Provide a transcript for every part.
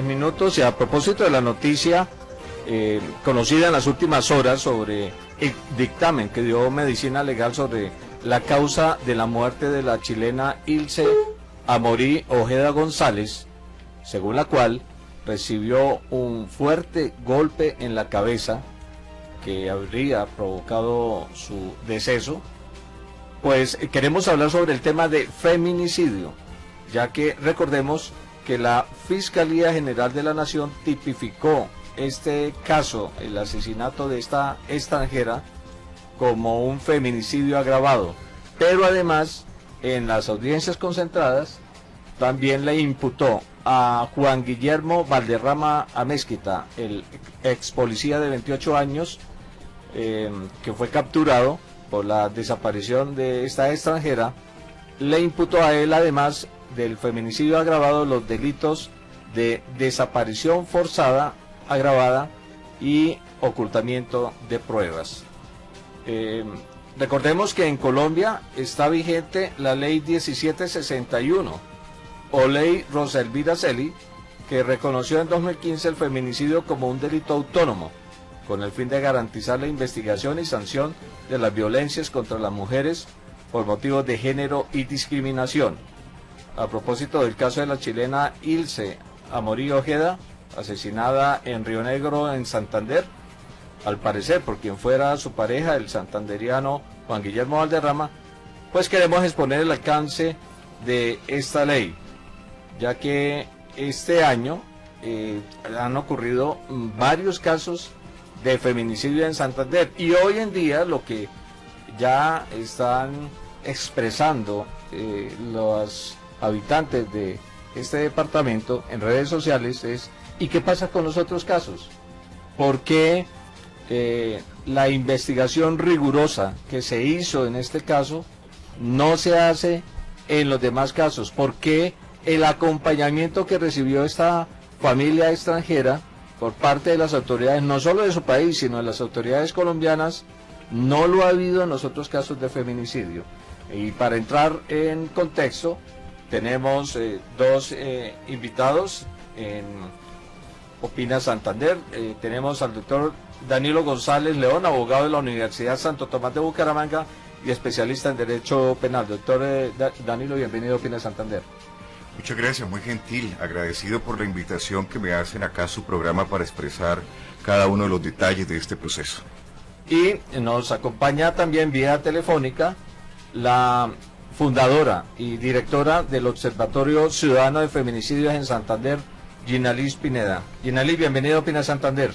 minutos, y a propósito de la noticia conocida en las últimas horas sobre el dictamen que dio Medicina Legal sobre la causa de la muerte de la chilena Ilse Amorí Ojeda González, según la cual recibió un fuerte golpe en la cabeza que habría provocado su deceso, pues queremos hablar sobre el tema de feminicidio, ya que recordemos que la Fiscalía General de la Nación tipificó este caso, el asesinato de esta extranjera, como un feminicidio agravado, pero además en las audiencias concentradas también le imputó a Juan Guillermo Valderrama Amezquita, el ex policía de 28 años, que fue capturado por la desaparición de esta extranjera. Le imputó a él, además del feminicidio agravado, los delitos de desaparición forzada agravada y ocultamiento de pruebas. Recordemos que en Colombia está vigente la ley 1761 o ley Rosa Elvira Celi, que reconoció en 2015 el feminicidio como un delito autónomo, con el fin de garantizar la investigación y sanción de las violencias contra las mujeres por motivos de género y discriminación. A propósito del caso de la chilena Ilse Amorí Ojeda, asesinada en Río Negro, en Santander, al parecer por quien fuera su pareja, el santanderiano Juan Guillermo Valderrama, pues queremos exponer el alcance de esta ley, ya que este año han ocurrido varios casos de feminicidio en Santander, y hoy en día lo que ya están expresando los habitantes de este departamento en redes sociales es: ¿y qué pasa con los otros casos? ¿Por qué la investigación rigurosa que se hizo en este caso no se hace en los demás casos? ¿Por qué el acompañamiento que recibió esta familia extranjera por parte de las autoridades, no solo de su país, sino de las autoridades colombianas, no lo ha habido en los otros casos de feminicidio? Y para entrar en contexto, tenemos dos invitados en Opina Santander. Tenemos al doctor Danilo González León, abogado de la Universidad Santo Tomás de Bucaramanga y especialista en Derecho Penal. Doctor Danilo, bienvenido a Opina Santander. Muchas gracias, muy gentil, agradecido por la invitación que me hacen acá a su programa para expresar cada uno de los detalles de este proceso. Y nos acompaña también vía telefónica la fundadora y directora del Observatorio Ciudadano de Feminicidios en Santander, Ginaliz Pineda. Ginaliz, bienvenido a Opina Santander.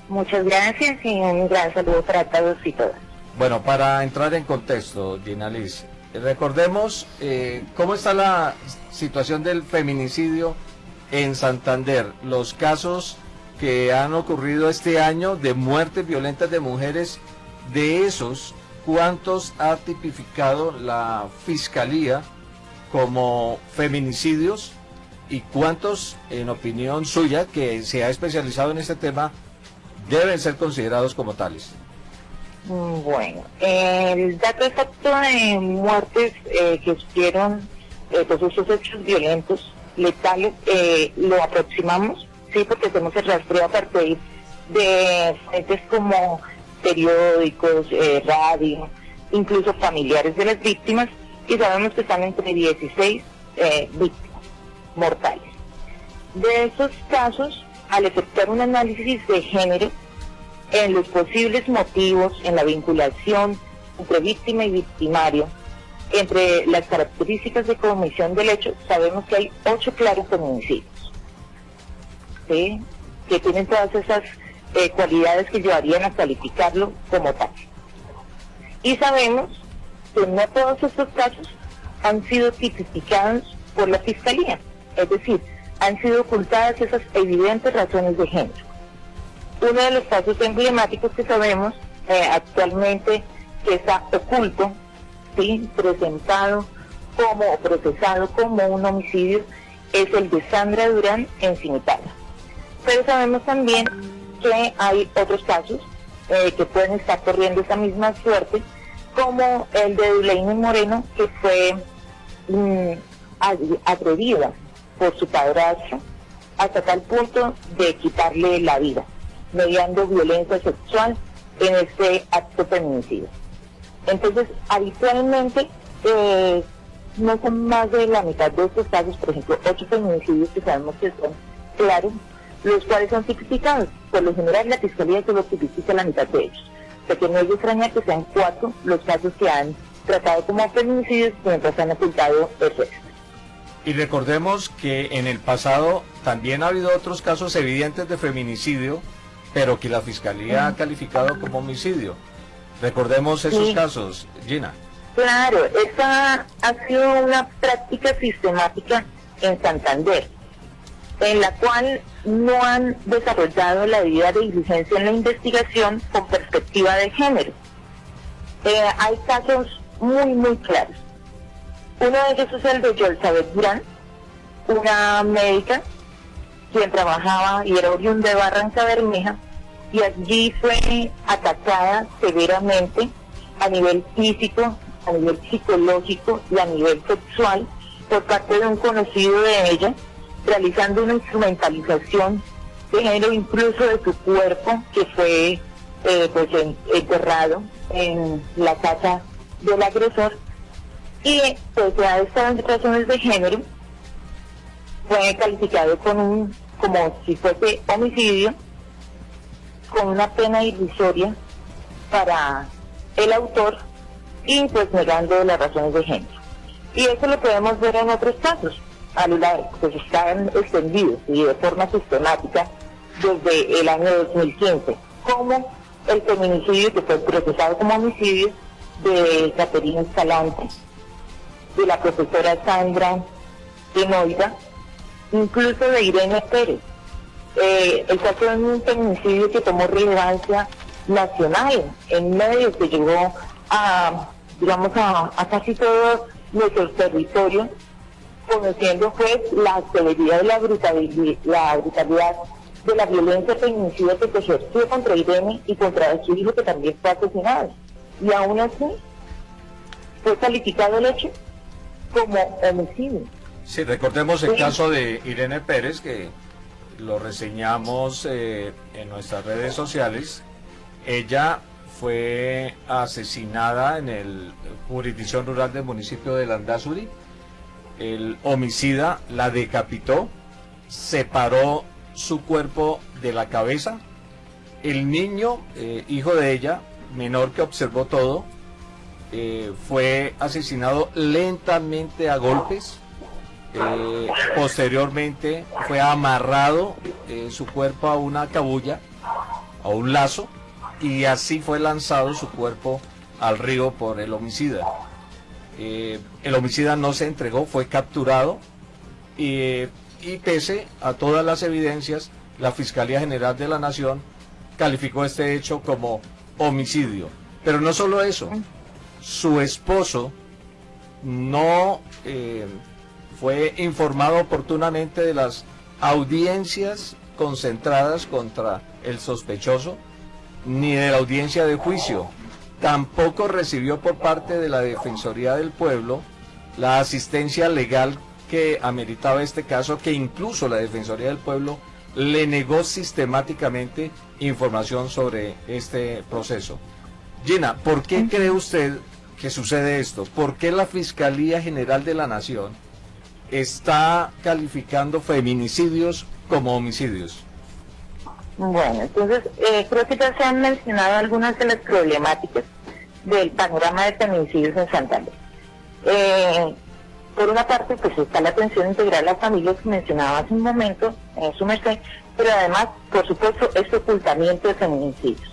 Muchas gracias y un gran saludo para todos y todas. Bueno, para entrar en contexto, Ginaliz, recordemos cómo está la situación del feminicidio en Santander, los casos que han ocurrido este año de muertes violentas de mujeres. De esos, ¿cuántos ha tipificado la Fiscalía como feminicidios y cuántos, en opinión suya, que se ha especializado en este tema, deben ser considerados como tales? Bueno, el dato exacto de muertes que sufrieron pues esos hechos violentos, letales, lo aproximamos, sí, porque hacemos el rastreo a partir de fuentes como periódicos, radio, incluso familiares de las víctimas, y sabemos que están entre 16 víctimas mortales. De esos casos, al efectuar un análisis de género, en los posibles motivos, en la vinculación entre víctima y victimario, entre las características de comisión del hecho, sabemos que hay 8 claros feminicidios, ¿sí?, que tienen todas esas cualidades que llevarían a calificarlo como tal. Y sabemos que no todos estos casos han sido tipificados por la Fiscalía, es decir, han sido ocultadas esas evidentes razones de género. Uno de los casos emblemáticos que sabemos actualmente que está oculto, ¿sí?, presentado como o procesado como un homicidio, es el de Sandra Durán en Cimitarra. Pero sabemos también que hay otros casos que pueden estar corriendo esa misma suerte, como el de Duleini Moreno, que fue agredida por su padrastro hasta tal punto de quitarle la vida, mediando violencia sexual en este acto feminicidio. Entonces, habitualmente, no son más de la mitad de estos casos, por ejemplo, 8 feminicidios que sabemos que son claros, los cuales son tipificados. Por lo general, la Fiscalía solo tipifica la mitad de ellos. O sea que no es de extrañar que sean 4 los casos que han tratado como feminicidios mientras han ocultado el resto. Y recordemos que en el pasado también ha habido otros casos evidentes de feminicidio, pero que la Fiscalía ha calificado como homicidio. Recordemos esos casos, Gina. Claro, esta ha sido una práctica sistemática en Santander, en la cual no han desarrollado la debida diligencia en la investigación con perspectiva de género. Hay casos muy claros. Uno de ellos es el de Yolzabeth Durán, una médica quien trabajaba y era oriunda de Barranca Bermeja, y allí fue atacada severamente a nivel físico, a nivel psicológico y a nivel sexual por parte de un conocido de ella, realizando una instrumentalización de género incluso de su cuerpo, que fue enterrado en la casa del agresor. Y pese a estas razones de género, fue calificado como si fuese homicidio, con una pena irrisoria para el autor y pues negando las razones de género. Y eso lo podemos ver en otros casos, a lo largo, pues están extendidos y de forma sistemática desde el año 2015, como el feminicidio que fue procesado como homicidio de Caterina Escalante, de la profesora Sandra Enoida, incluso de Irene Pérez. El caso de un feminicidio que tomó relevancia nacional en medios, que llegó a casi todos nuestros territorios, conociendo pues la severidad y la brutalidad de la violencia feminicida que se ejerció contra Irene y contra su hijo, que también fue asesinado. Y aún así fue calificado el hecho como homicidio. Sí, recordemos el caso de Irene Pérez, que lo reseñamos en nuestras redes sociales. Ella fue asesinada en el jurisdicción rural del municipio de Landazuri. El homicida la decapitó, separó su cuerpo de la cabeza. El niño, hijo de ella, menor, que observó todo, fue asesinado lentamente a golpes. Posteriormente fue amarrado su cuerpo a una cabulla, a un lazo, y así fue lanzado su cuerpo al río por el homicida. El homicida no se entregó, fue capturado, y pese a todas las evidencias, la Fiscalía General de la Nación calificó este hecho como homicidio. Pero no solo eso, su esposo no fue informado oportunamente de las audiencias concentradas contra el sospechoso, ni de la audiencia de juicio. Tampoco recibió por parte de la Defensoría del Pueblo la asistencia legal que ameritaba este caso, que incluso la Defensoría del Pueblo le negó sistemáticamente información sobre este proceso. Gina, ¿por qué cree usted que sucede esto? ¿Por qué la Fiscalía General de la Nación está calificando feminicidios como homicidios? Bueno, entonces creo que ya se han mencionado algunas de las problemáticas del panorama de feminicidios en Santander. Por una parte, pues está la atención integral a las familias que mencionaba hace un momento, su merced, pero además, por supuesto, este ocultamiento de feminicidios.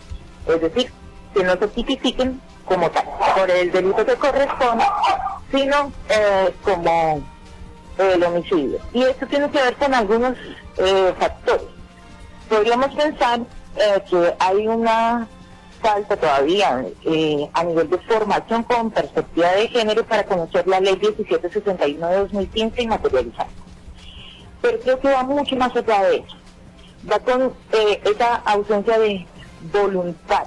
Es decir, que no se tipifiquen como tal, por el delito que corresponde, sino como el homicidio. Y esto tiene que ver con algunos factores. Podríamos pensar que hay una falta todavía a nivel de formación con perspectiva de género para conocer la ley 1761 de 2015 y materializarla. Pero creo que va mucho más allá de eso. Va con esa ausencia de voluntad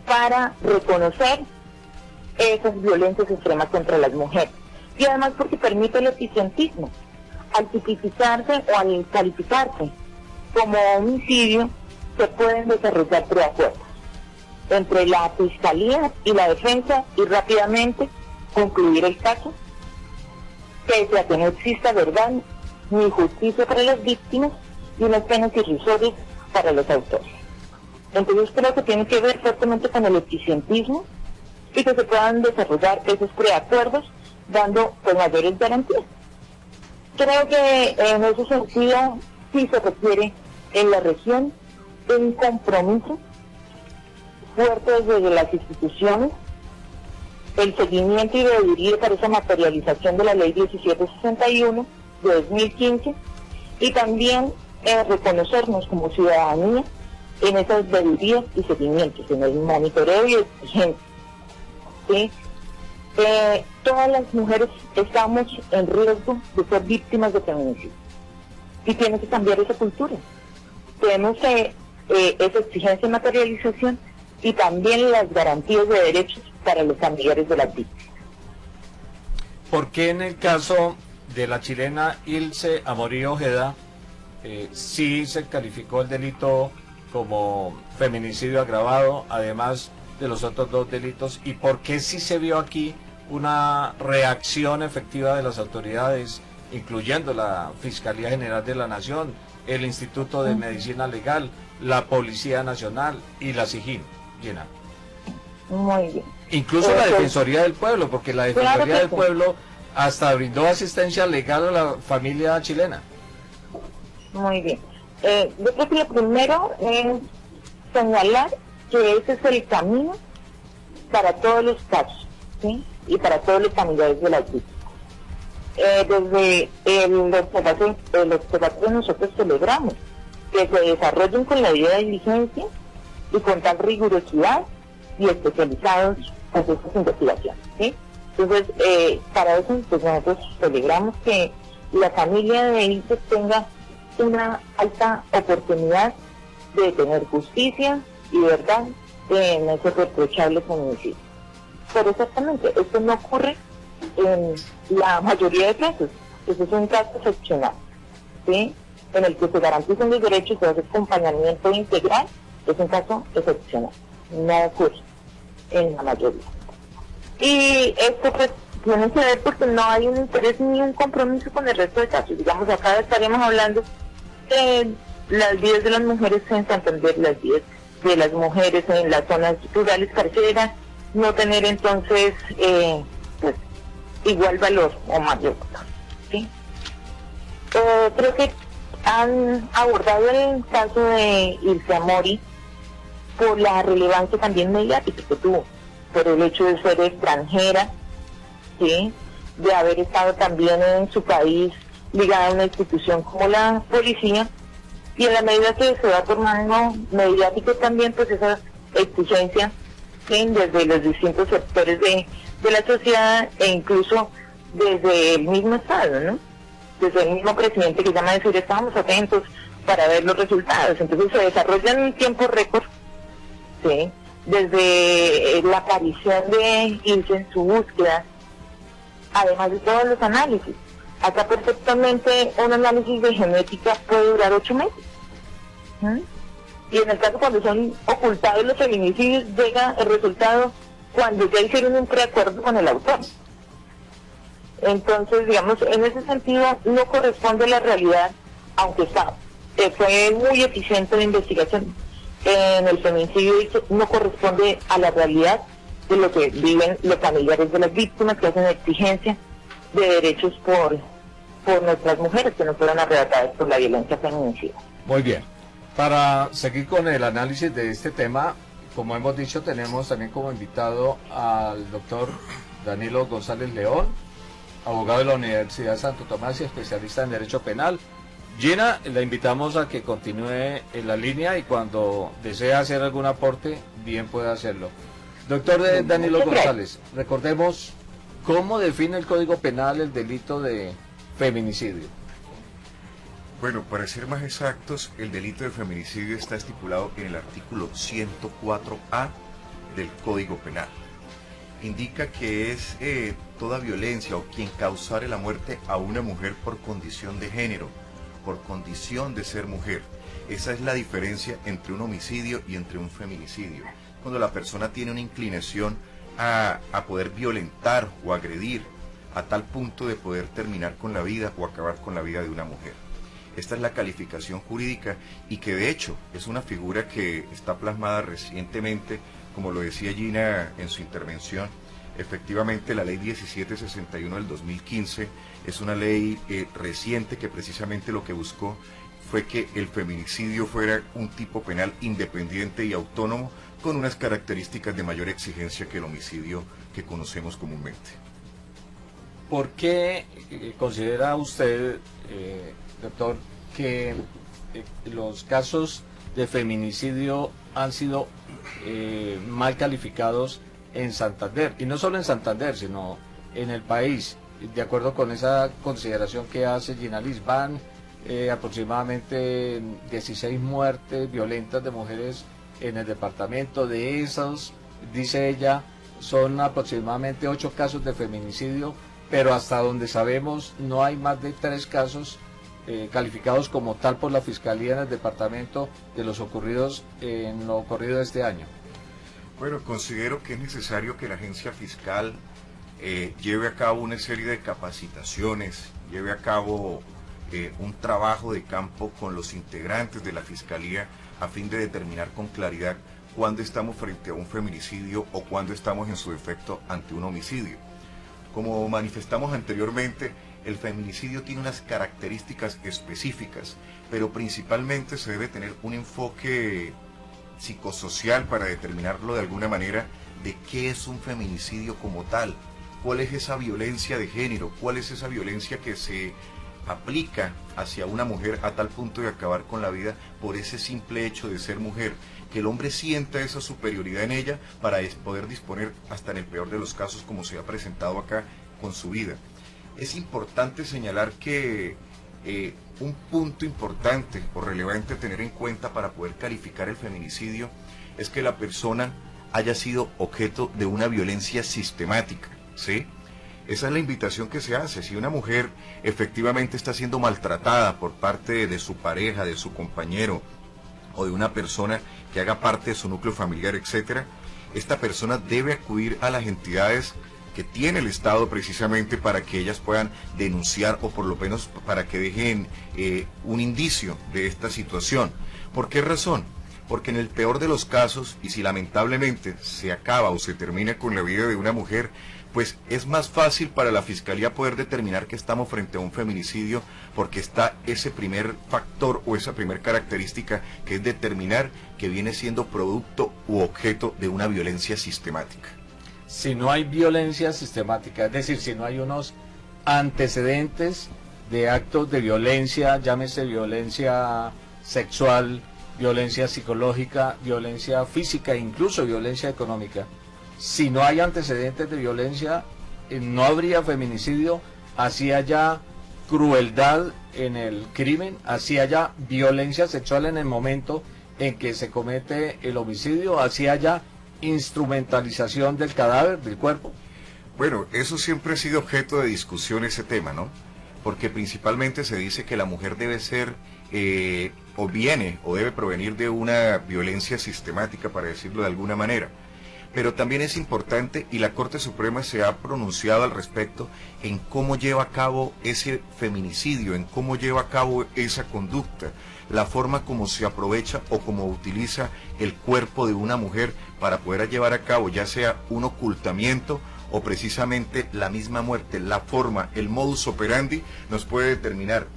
para reconocer esas violencias extremas contra las mujeres. Y además porque permite el eficientismo. al tipificarse o al calificarse como homicidio, se pueden desarrollar preacuerdos entre la Fiscalía y la Defensa y rápidamente concluir el caso, pese a que no exista verdad ni justicia para las víctimas y unas penas irrisorias para los autores. Entonces creo que tiene que ver fuertemente con el eficientismo y que se puedan desarrollar esos preacuerdos dando pues mayores garantías. Creo que en ese sentido sí se requiere en la región un compromiso fuerte desde las instituciones, el seguimiento y debería para esa materialización de la ley 1761 de 2015 y también reconocernos como ciudadanía en esas deberías y seguimientos, en el monitoreo y exigencia. ¿Sí? Todas las mujeres estamos en riesgo de ser víctimas de feminicidio y tiene que cambiar esa cultura. Tenemos esa exigencia y materialización y también las garantías de derechos para los familiares de las víctimas. ¿Por qué en el caso de la chilena Ilse Amorío Ojeda sí se calificó el delito como feminicidio agravado, además de los otros dos delitos? ¿Y por qué sí se vio aquí una reacción efectiva de las autoridades, incluyendo la Fiscalía General de la Nación, el Instituto de Medicina Legal, la Policía Nacional y la SIJIN? Llena. Muy bien. Incluso la Defensoría del Pueblo, porque la Defensoría Claro que del sí. Pueblo hasta brindó asistencia legal a la familia chilena. Muy bien. Yo creo que lo primero es señalar que ese es el camino para todos los casos, ¿sí? Y para todos los familiares de las víctimas. Desde el observatorio nosotros celebramos que se desarrollen con la debida diligencia y con tal rigurosidad y especializados en estas investigaciones, ¿sí? Entonces, para eso pues, nosotros celebramos que la familia de Ilse tenga una alta oportunidad de tener justicia y verdad en ese reprochable feminicidio. Pero exactamente, esto no ocurre en la mayoría de casos. Ese es un caso excepcional, ¿sí? En el que se garantizan los derechos y se hace acompañamiento integral. Es un caso excepcional, no ocurre en la mayoría. Y esto pues tiene que ver porque no hay un interés ni un compromiso con el resto de casos. Digamos, acá estaríamos hablando de las vidas de las mujeres en Santander, las vidas de las mujeres en las zonas rurales, pareciera no tener entonces pues, igual valor o mayor valor, ¿sí? Creo que han abordado el caso de Ilse Amori por la relevancia también mediática que tuvo, por el hecho de ser extranjera, ¿sí? De haber estado también en su país ligada a una institución como la policía, y en la medida que se va tornando mediático también, pues esa exigencia, ¿sí? Desde los distintos sectores de la sociedad e incluso desde el mismo Estado, ¿no? Desde el mismo presidente que llama a decir, estamos atentos para ver los resultados. Entonces se desarrollan en tiempo récord, ¿sí? Desde la aparición de Ilse en su búsqueda, además de todos los análisis. Acá perfectamente un análisis de genética puede durar 8 meses. Y en el caso cuando son ocultados los feminicidios, llega el resultado cuando ya hicieron un preacuerdo con el autor. Entonces, digamos, en ese sentido no corresponde a la realidad, aunque fue muy eficiente la investigación en el feminicidio, no corresponde a la realidad de lo que viven los familiares de las víctimas, que hacen exigencia de derechos por nuestras mujeres que no fueron arrebatadas por la violencia feminicida. Muy bien. Para seguir con el análisis de este tema, como hemos dicho, tenemos también como invitado al doctor Danilo González León, abogado de la Universidad Santo Tomás y especialista en Derecho Penal. Gina, la invitamos a que continúe en la línea y cuando desee hacer algún aporte, bien puede hacerlo. Doctor Danilo González, recordemos cómo define el Código Penal el delito de feminicidio. Bueno, para ser más exactos, el delito de feminicidio está estipulado en el artículo 104A del Código Penal. indica que es toda violencia o quien causare la muerte a una mujer por condición de género, por condición de ser mujer. Esa es la diferencia entre un homicidio y entre un feminicidio. Cuando la persona tiene una inclinación a poder violentar o agredir a tal punto de poder terminar con la vida o acabar con la vida de una mujer. Esta es la calificación jurídica y que de hecho es una figura que está plasmada recientemente, como lo decía Gina en su intervención. Efectivamente, la ley 1761 del 2015 es una ley reciente que precisamente lo que buscó fue que el feminicidio fuera un tipo penal independiente y autónomo con unas características de mayor exigencia que el homicidio que conocemos comúnmente. ¿Por qué considera usted, doctor, que los casos de feminicidio han sido mal calificados en Santander? Y no solo en Santander, sino en el país. De acuerdo con esa consideración que hace Gina Liz, van aproximadamente 16 muertes violentas de mujeres en el departamento. De esos, dice ella, son aproximadamente 8 casos de feminicidio, pero hasta donde sabemos no hay más de 3 casos calificados como tal por la Fiscalía en el departamento de los ocurridos en lo ocurrido de este año. Bueno, considero que es necesario que la agencia fiscal lleve a cabo una serie de capacitaciones, lleve a cabo un trabajo de campo con los integrantes de la Fiscalía a fin de determinar con claridad cuándo estamos frente a un feminicidio o cuándo estamos en su defecto ante un homicidio. Como manifestamos anteriormente, el feminicidio tiene unas características específicas, pero principalmente se debe tener un enfoque psicosocial para determinarlo de alguna manera de qué es un feminicidio como tal, cuál es esa violencia de género, cuál es esa violencia que se aplica hacia una mujer a tal punto de acabar con la vida por ese simple hecho de ser mujer, que el hombre sienta esa superioridad en ella para poder disponer, hasta en el peor de los casos como se ha presentado acá, con su vida. Es importante señalar que un punto importante o relevante a tener en cuenta para poder calificar el feminicidio es que la persona haya sido objeto de una violencia sistemática, ¿sí? Esa es la invitación que se hace. Si una mujer efectivamente está siendo maltratada por parte de su pareja, de su compañero o de una persona que haga parte de su núcleo familiar, etcétera, esta persona debe acudir a las entidades que tiene el Estado precisamente para que ellas puedan denunciar o por lo menos para que dejen un indicio de esta situación. ¿Por qué razón? Porque en el peor de los casos, y si lamentablemente se acaba o se termina con la vida de una mujer, pues es más fácil para la Fiscalía poder determinar que estamos frente a un feminicidio porque está ese primer factor o esa primer característica que es determinar que viene siendo producto u objeto de una violencia sistemática. Si no hay violencia sistemática, es decir, si no hay unos antecedentes de actos de violencia, llámese violencia sexual, violencia psicológica, violencia física, incluso violencia económica, si no hay antecedentes de violencia, no habría feminicidio, así haya crueldad en el crimen, así haya violencia sexual en el momento en que se comete el homicidio, así haya instrumentalización del cadáver, del cuerpo. Bueno, eso siempre ha sido objeto de discusión, ese tema, ¿no? Porque principalmente se dice que la mujer debe ser, o viene, o debe provenir de una violencia sistemática, para decirlo de alguna manera. Pero también es importante, y la Corte Suprema se ha pronunciado al respecto, en cómo lleva a cabo ese feminicidio, en cómo lleva a cabo esa conducta, la forma como se aprovecha o como utiliza el cuerpo de una mujer para poder llevar a cabo ya sea un ocultamiento o precisamente la misma muerte. La forma, el modus operandi nos puede determinar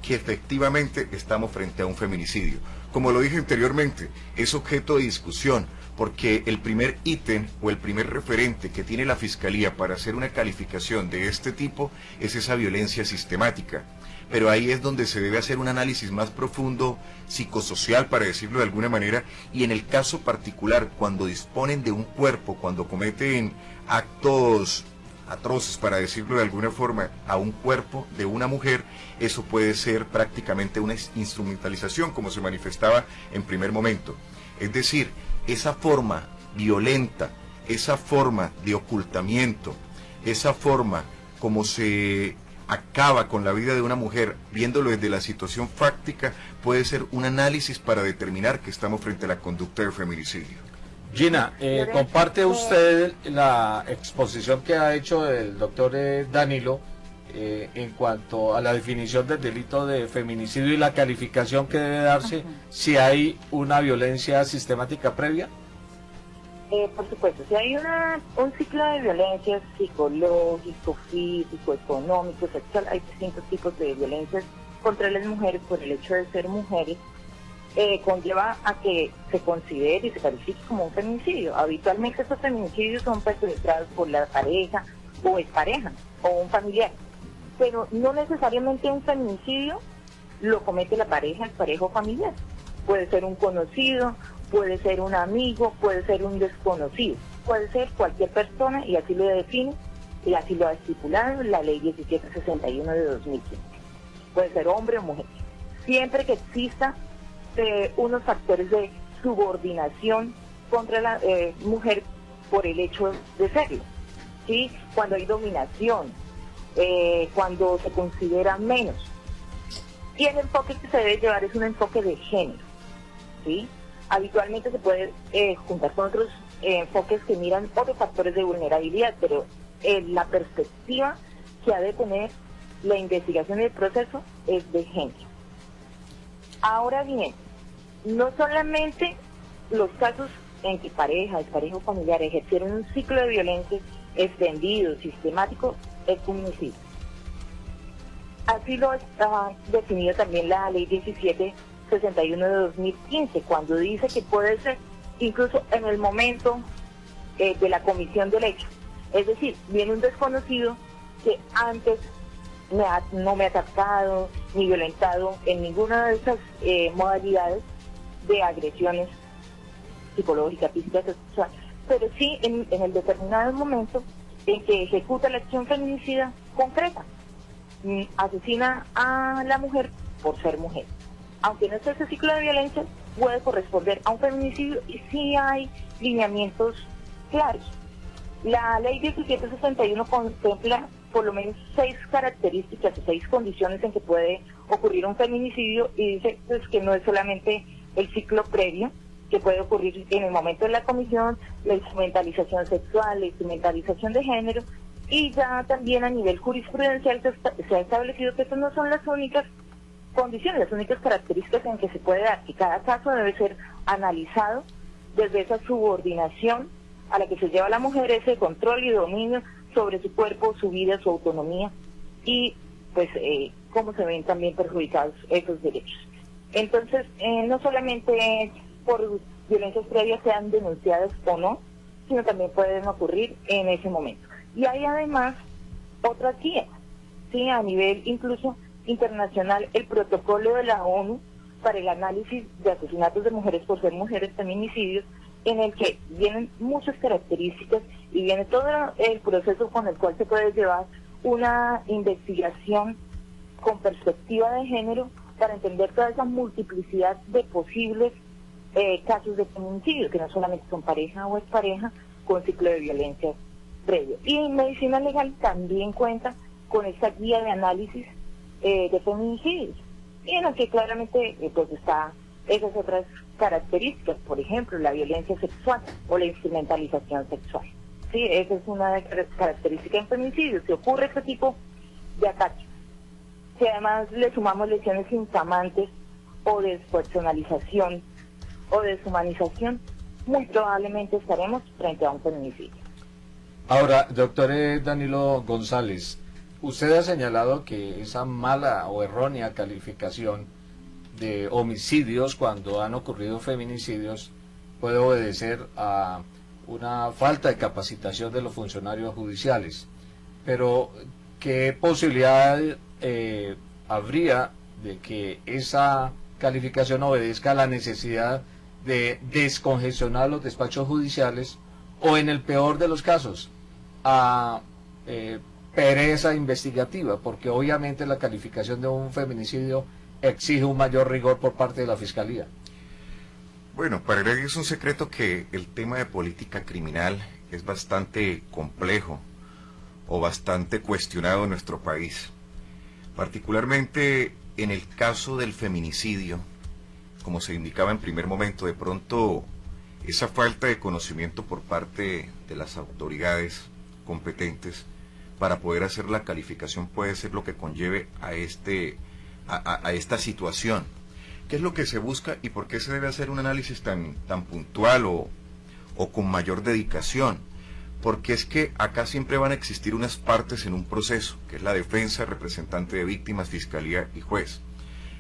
que efectivamente estamos frente a un feminicidio. Como lo dije anteriormente, es objeto de discusión, porque el primer ítem o el primer referente que tiene la Fiscalía para hacer una calificación de este tipo es esa violencia sistemática. Pero ahí es donde se debe hacer un análisis más profundo, psicosocial, para decirlo de alguna manera, y en el caso particular, cuando disponen de un cuerpo, cuando cometen actos atroces, para decirlo de alguna forma, a un cuerpo de una mujer, eso puede ser prácticamente una instrumentalización, como se manifestaba en primer momento. Es decir, esa forma violenta, esa forma de ocultamiento, esa forma como se acaba con la vida de una mujer, viéndolo desde la situación fáctica, puede ser un análisis para determinar que estamos frente a la conducta de feminicidio. Gina, ¿comparte usted la exposición que ha hecho el doctor Danilo en cuanto a la definición del delito de feminicidio y la calificación que debe darse si hay una violencia sistemática previa? Por supuesto, si hay un ciclo de violencia psicológico, físico, económico, sexual, hay distintos tipos de violencias contra las mujeres por el hecho de ser mujeres, conlleva a que se considere y se califique como un feminicidio. Habitualmente estos feminicidios son perpetrados por la pareja o expareja o un familiar, pero no necesariamente un feminicidio lo comete la pareja, expareja o familiar. Puede ser un conocido, puede ser un amigo, puede ser un desconocido, puede ser cualquier persona, y así lo define y así lo ha estipulado la ley 1761 de 2015. Puede ser hombre o mujer, siempre que exista unos factores de subordinación contra la mujer por el hecho de serlo, ¿sí? Cuando hay dominación, cuando se considera menos. Y el enfoque que se debe llevar es un enfoque de género, ¿sí? Habitualmente se puede juntar con otros enfoques que miran otros factores de vulnerabilidad, pero la perspectiva que ha de tener la investigación y el proceso es de género. Ahora bien, no solamente los casos en que pareja, expareja o familiar ejercieron un ciclo de violencia extendido, sistemático, es feminicidio. Así lo está definido también la ley 1761 de 2015, cuando dice que puede ser incluso en el momento de la comisión del hecho. Es decir, viene un desconocido que antes no me ha atacado ni violentado en ninguna de esas modalidades de agresiones psicológicas, físicas, sexuales, pero sí en el determinado momento en que ejecuta la acción feminicida concreta, asesina a la mujer por ser mujer. Aunque no esté ese ciclo de violencia, puede corresponder a un feminicidio y sí hay lineamientos claros. La ley 1761 contempla por lo menos 6 características o 6 condiciones en que puede ocurrir un feminicidio, y dice pues, que no es solamente el ciclo previo, que puede ocurrir en el momento de la comisión, la instrumentalización sexual, la instrumentalización de género, y ya también a nivel jurisprudencial se ha establecido que estas no son las únicas condiciones, las únicas características en que se puede dar, que cada caso debe ser analizado desde esa subordinación a la que se lleva la mujer, ese control y dominio sobre su cuerpo, su vida, su autonomía, y pues cómo se ven también perjudicados esos derechos. Entonces, no solamente por violencias previas sean denunciadas o no, sino también pueden ocurrir en ese momento. Y hay además otras guías, ¿sí? A nivel incluso internacional, el protocolo de la ONU para el análisis de asesinatos de mujeres por ser mujeres, feminicidios, en el que vienen muchas características y viene todo el proceso con el cual se puede llevar una investigación con perspectiva de género para entender toda esa multiplicidad de posibles casos de feminicidio, que no solamente son pareja o expareja con ciclo de violencia previo. Y medicina legal también cuenta con esta guía de análisis de feminicidios, y en la que claramente pues está esas otras características, por ejemplo, la violencia sexual o la instrumentalización sexual. Sí, esa es una característica en feminicidio. Si ocurre este tipo de ataque, si además le sumamos lesiones infamantes o despersonalización o deshumanización, muy probablemente estaremos frente a un feminicidio. Ahora, doctor Danilo González, usted ha señalado que esa mala o errónea calificación de homicidios cuando han ocurrido feminicidios puede obedecer a una falta de capacitación de los funcionarios judiciales. Pero, ¿qué posibilidad habría de que esa calificación obedezca a la necesidad de descongestionar los despachos judiciales, o en el peor de los casos a pereza investigativa? Porque obviamente la calificación de un feminicidio exige un mayor rigor por parte de la Fiscalía. Bueno, para nadie es un secreto que el tema de política criminal es bastante complejo o bastante cuestionado en nuestro país. Particularmente en el caso del feminicidio, como se indicaba en primer momento, de pronto esa falta de conocimiento por parte de las autoridades competentes para poder hacer la calificación puede ser lo que conlleve a esta situación. ¿Qué es lo que se busca y por qué se debe hacer un análisis tan puntual o con mayor dedicación? Porque es que acá siempre van a existir unas partes en un proceso, que es la defensa, representante de víctimas, fiscalía y juez.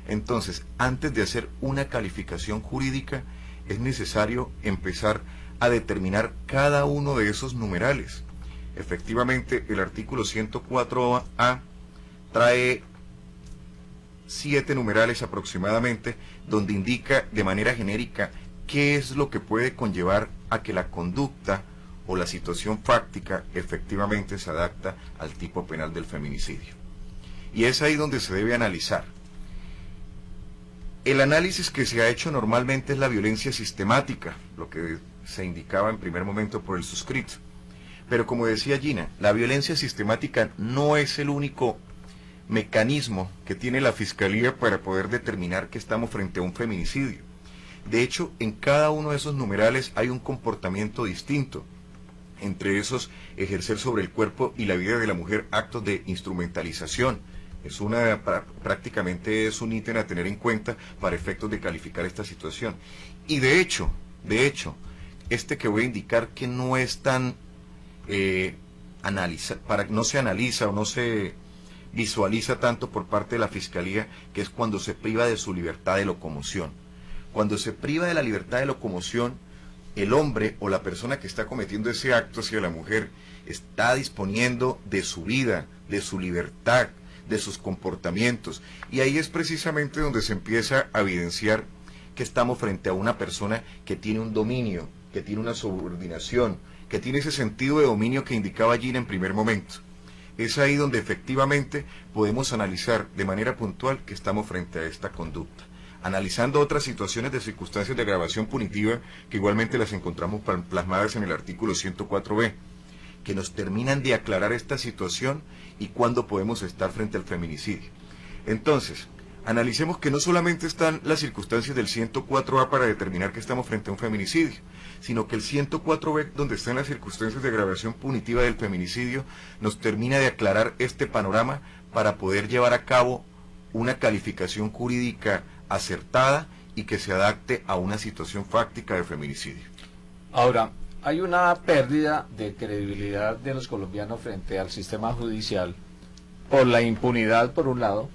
Entonces, antes de hacer una calificación jurídica, es necesario empezar a determinar cada uno de esos numerales. Efectivamente, el artículo 104A trae 7 numerales aproximadamente, donde indica de manera genérica qué es lo que puede conllevar a que la conducta o la situación fáctica efectivamente se adapta al tipo penal del feminicidio. Y es ahí donde se debe analizar. El análisis que se ha hecho normalmente es la violencia sistemática, lo que se indicaba en primer momento por el suscrito. Pero como decía Gina, la violencia sistemática no es el único mecanismo que tiene la Fiscalía para poder determinar que estamos frente a un feminicidio. De hecho, en cada uno de esos numerales hay un comportamiento distinto. Entre esos, ejercer sobre el cuerpo y la vida de la mujer actos de instrumentalización. Prácticamente es un ítem a tener en cuenta para efectos de calificar esta situación. Y de hecho, este que voy a indicar que no es tan no se analiza o no se visualiza tanto por parte de la Fiscalía, que es cuando se priva de su libertad de locomoción. Cuando se priva de la libertad de locomoción, el hombre o la persona que está cometiendo ese acto hacia la mujer está disponiendo de su vida, de su libertad, de sus comportamientos. Y ahí es precisamente donde se empieza a evidenciar que estamos frente a una persona que tiene un dominio, que tiene una subordinación, que tiene ese sentido de dominio que indicaba Gina en primer momento. Es ahí donde efectivamente podemos analizar de manera puntual que estamos frente a esta conducta. Analizando otras situaciones de circunstancias de agravación punitiva, que igualmente las encontramos plasmadas en el artículo 104B, que nos terminan de aclarar esta situación y cuándo podemos estar frente al feminicidio. Entonces, analicemos que no solamente están las circunstancias del 104A para determinar que estamos frente a un feminicidio, sino que el 104B, donde están las circunstancias de agravación punitiva del feminicidio, nos termina de aclarar este panorama para poder llevar a cabo una calificación jurídica acertada y que se adapte a una situación fáctica de feminicidio. Ahora, hay una pérdida de credibilidad de los colombianos frente al sistema judicial por la impunidad, por un lado,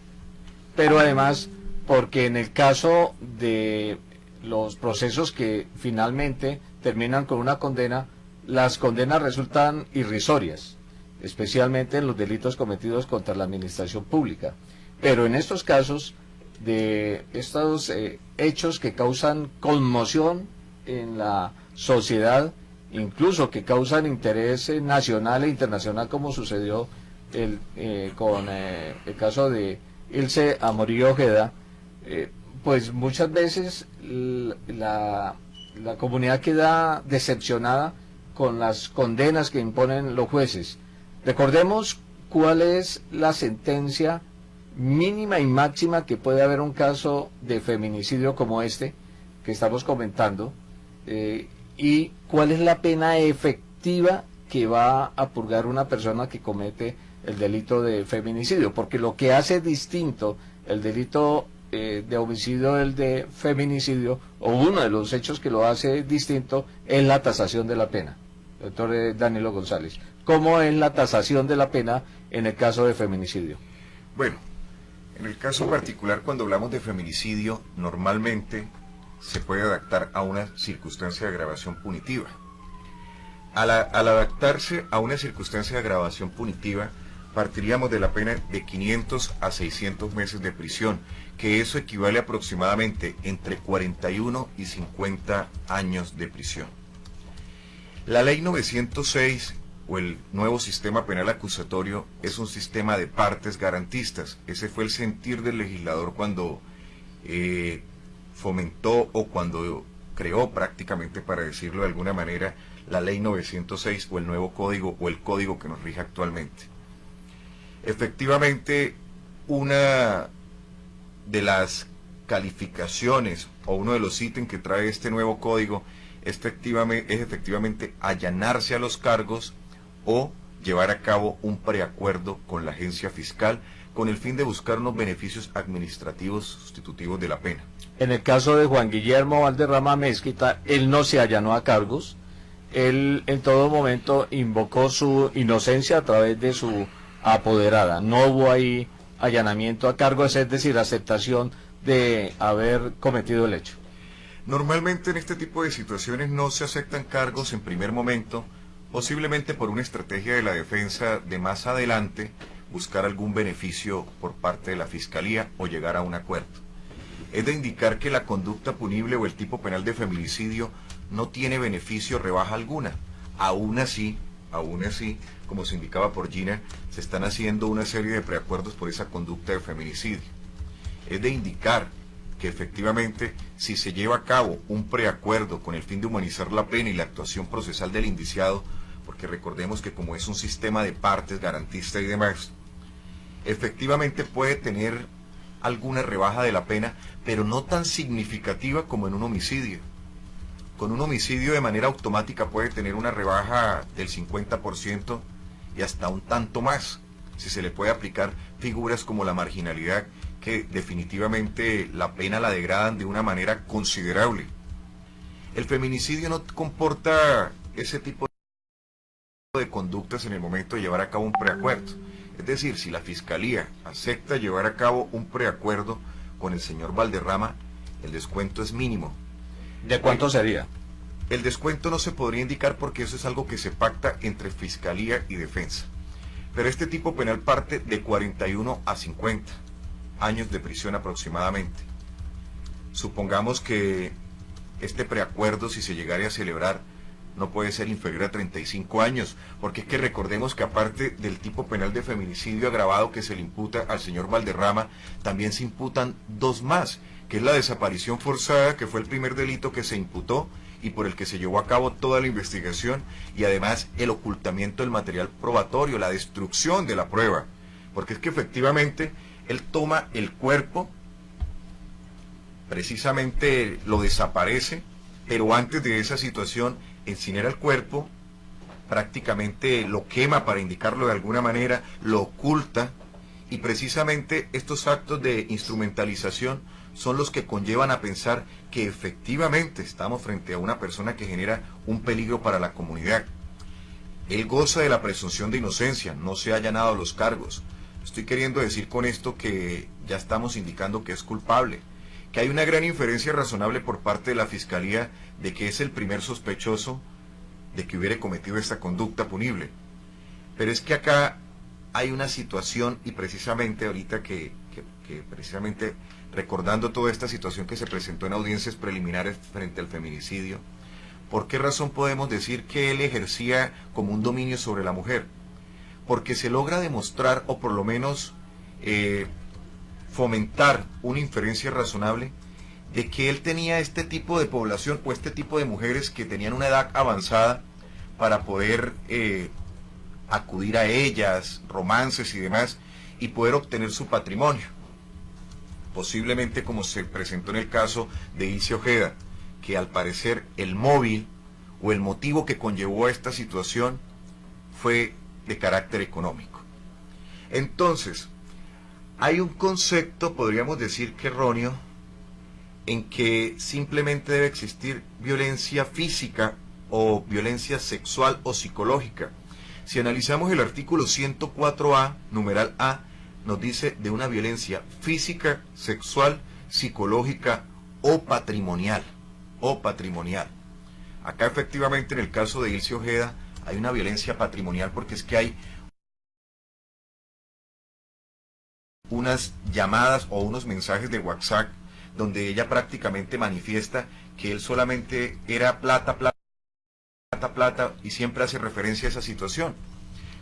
pero además porque en el caso de los procesos que finalmente terminan con una condena, las condenas resultan irrisorias, especialmente en los delitos cometidos contra la administración pública. Pero en estos casos de estos hechos que causan conmoción en la sociedad, incluso que causan interés nacional e internacional, como sucedió con el caso de Ilse Amorillo Ojeda, pues muchas veces la comunidad queda decepcionada con las condenas que imponen los jueces. Recordemos cuál es la sentencia mínima y máxima que puede haber un caso de feminicidio como este que estamos comentando, y cuál es la pena efectiva que va a purgar una persona que comete el delito de feminicidio, porque lo que hace distinto el delito de homicidio del de feminicidio, o uno de los hechos que lo hace distinto, es la tasación de la pena. Doctor Danilo González, ¿cómo es la tasación de la pena en el caso de feminicidio? Bueno, en el caso particular, cuando hablamos de feminicidio, normalmente se puede adaptar a una circunstancia de agravación punitiva. Al adaptarse a una circunstancia de agravación punitiva, partiríamos de la pena de 500 a 600 meses de prisión, que eso equivale aproximadamente entre 41 y 50 años de prisión. La ley 906 o el nuevo sistema penal acusatorio es un sistema de partes garantistas. Ese fue el sentir del legislador cuando fomentó o cuando creó prácticamente, para decirlo de alguna manera, la ley 906 o el nuevo código o el código que nos rige actualmente. Efectivamente, una de las calificaciones o uno de los ítems que trae este nuevo código es efectivamente allanarse a los cargos o llevar a cabo un preacuerdo con la agencia fiscal con el fin de buscar unos beneficios administrativos sustitutivos de la pena. En el caso de Juan Guillermo Valderrama Mezquita, él no se allanó a cargos, él en todo momento invocó su inocencia a través de su apoderada. No hubo ahí allanamiento a cargos, es decir, aceptación de haber cometido el hecho. Normalmente en este tipo de situaciones no se aceptan cargos en primer momento, posiblemente por una estrategia de la defensa de más adelante buscar algún beneficio por parte de la Fiscalía o llegar a un acuerdo. Es de indicar que la conducta punible o el tipo penal de feminicidio no tiene beneficio o rebaja alguna. Aún así, como se indicaba por Gina, se están haciendo una serie de preacuerdos por esa conducta de feminicidio. Es de indicar que efectivamente, si se lleva a cabo un preacuerdo con el fin de humanizar la pena y la actuación procesal del indiciado, porque recordemos que como es un sistema de partes, garantista y demás, efectivamente puede tener alguna rebaja de la pena, pero no tan significativa como en un homicidio. Con un homicidio de manera automática puede tener una rebaja del 50% y hasta un tanto más, si se le puede aplicar figuras como la marginalidad, que definitivamente la pena la degradan de una manera considerable. El feminicidio no comporta ese tipo de conductas en el momento de llevar a cabo un preacuerdo. Es decir, si la Fiscalía acepta llevar a cabo un preacuerdo con el señor Valderrama, el descuento es mínimo. ¿De cuánto sería? El descuento no se podría indicar porque eso es algo que se pacta entre Fiscalía y Defensa. Pero este tipo penal parte de 41 a 50 años de prisión aproximadamente. Supongamos que este preacuerdo, si se llegara a celebrar, no puede ser inferior a 35 años, porque es que recordemos que aparte del tipo penal de feminicidio agravado que se le imputa al señor Valderrama, también se imputan dos más, que es la desaparición forzada, que fue el primer delito que se imputó y por el que se llevó a cabo toda la investigación, y además el ocultamiento del material probatorio, la destrucción de la prueba, porque es que efectivamente él toma el cuerpo, precisamente lo desaparece, pero antes de esa situación incinera el cuerpo, prácticamente lo quema para indicarlo de alguna manera, lo oculta, y precisamente estos actos de instrumentalización son los que conllevan a pensar que efectivamente estamos frente a una persona que genera un peligro para la comunidad. Él goza de la presunción de inocencia, no se ha allanado los cargos. Estoy queriendo decir con esto que ya estamos indicando que es culpable, que hay una gran inferencia razonable por parte de la Fiscalía de que es el primer sospechoso de que hubiera cometido esta conducta punible. Pero es que acá hay una situación, y precisamente ahorita que precisamente recordando toda esta situación que se presentó en audiencias preliminares frente al feminicidio, ¿por qué razón podemos decir que él ejercía como un dominio sobre la mujer? Porque se logra demostrar, o por lo menos fomentar una inferencia razonable de que él tenía este tipo de población o este tipo de mujeres que tenían una edad avanzada para poder acudir a ellas, romances y demás, y poder obtener su patrimonio. Posiblemente como se presentó en el caso de Ilse Ojeda, que al parecer el móvil o el motivo que conllevó a esta situación fue de carácter económico. Entonces, hay un concepto, podríamos decir que erróneo, en que simplemente debe existir violencia física o violencia sexual o psicológica. Si analizamos el artículo 104A, numeral A, nos dice de una violencia física, sexual, psicológica o patrimonial. Acá efectivamente en el caso de Ilse Ojeda hay una violencia patrimonial porque es que hay unas llamadas o unos mensajes de WhatsApp donde ella prácticamente manifiesta que él solamente era plata, y siempre hace referencia a esa situación.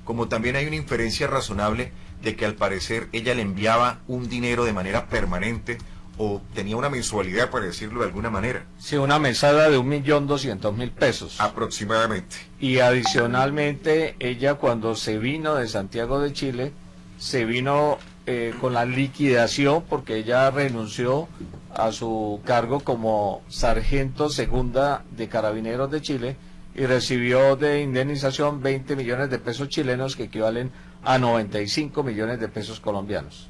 Como también hay una inferencia razonable de que al parecer ella le enviaba un dinero de manera permanente o tenía una mensualidad, para decirlo de alguna manera. Sí, una mesada de 1.200.000 pesos. Aproximadamente. Y adicionalmente, ella cuando se vino de Santiago de Chile, se vino con la liquidación, porque ella renunció a su cargo como sargento segunda de Carabineros de Chile y recibió de indemnización 20 millones de pesos chilenos, que equivalen a 95 millones de pesos colombianos.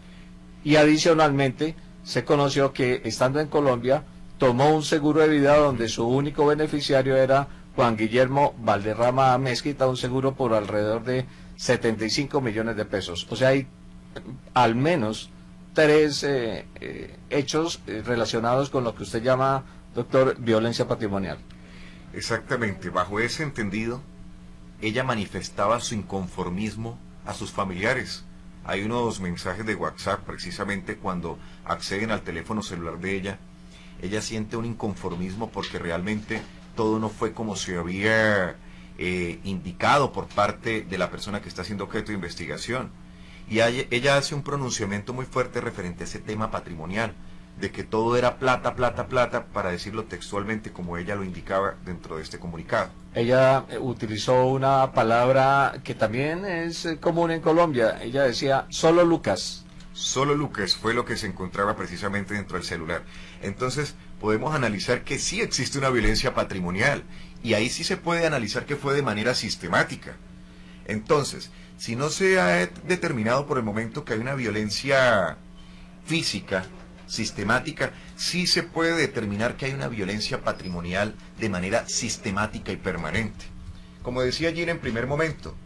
Y adicionalmente se conoció que, estando en Colombia, tomó un seguro de vida donde su único beneficiario era Juan Guillermo Valderrama Mezquita, un seguro por alrededor de 75 millones de pesos. O sea, hay al menos 3 hechos relacionados con lo que usted llama, doctor, violencia patrimonial. Exactamente, bajo ese entendido, ella manifestaba su inconformismo a sus familiares. Hay unos mensajes de WhatsApp, precisamente cuando acceden al teléfono celular de ella, ella siente un inconformismo porque realmente todo no fue como se había indicado por parte de la persona que está siendo objeto de investigación. Y ella hace un pronunciamiento muy fuerte referente a ese tema patrimonial, de que todo era plata, plata, plata, para decirlo textualmente como ella lo indicaba dentro de este comunicado. Ella utilizó una palabra que también es común en Colombia. Ella decía, solo Lucas. Solo Lucas fue lo que se encontraba precisamente dentro del celular. Entonces podemos analizar que sí existe una violencia patrimonial, y ahí sí se puede analizar que fue de manera sistemática. Entonces, si no se ha determinado por el momento que hay una violencia física sistemática, sí se puede determinar que hay una violencia patrimonial de manera sistemática y permanente. Como decía Gina en primer momento,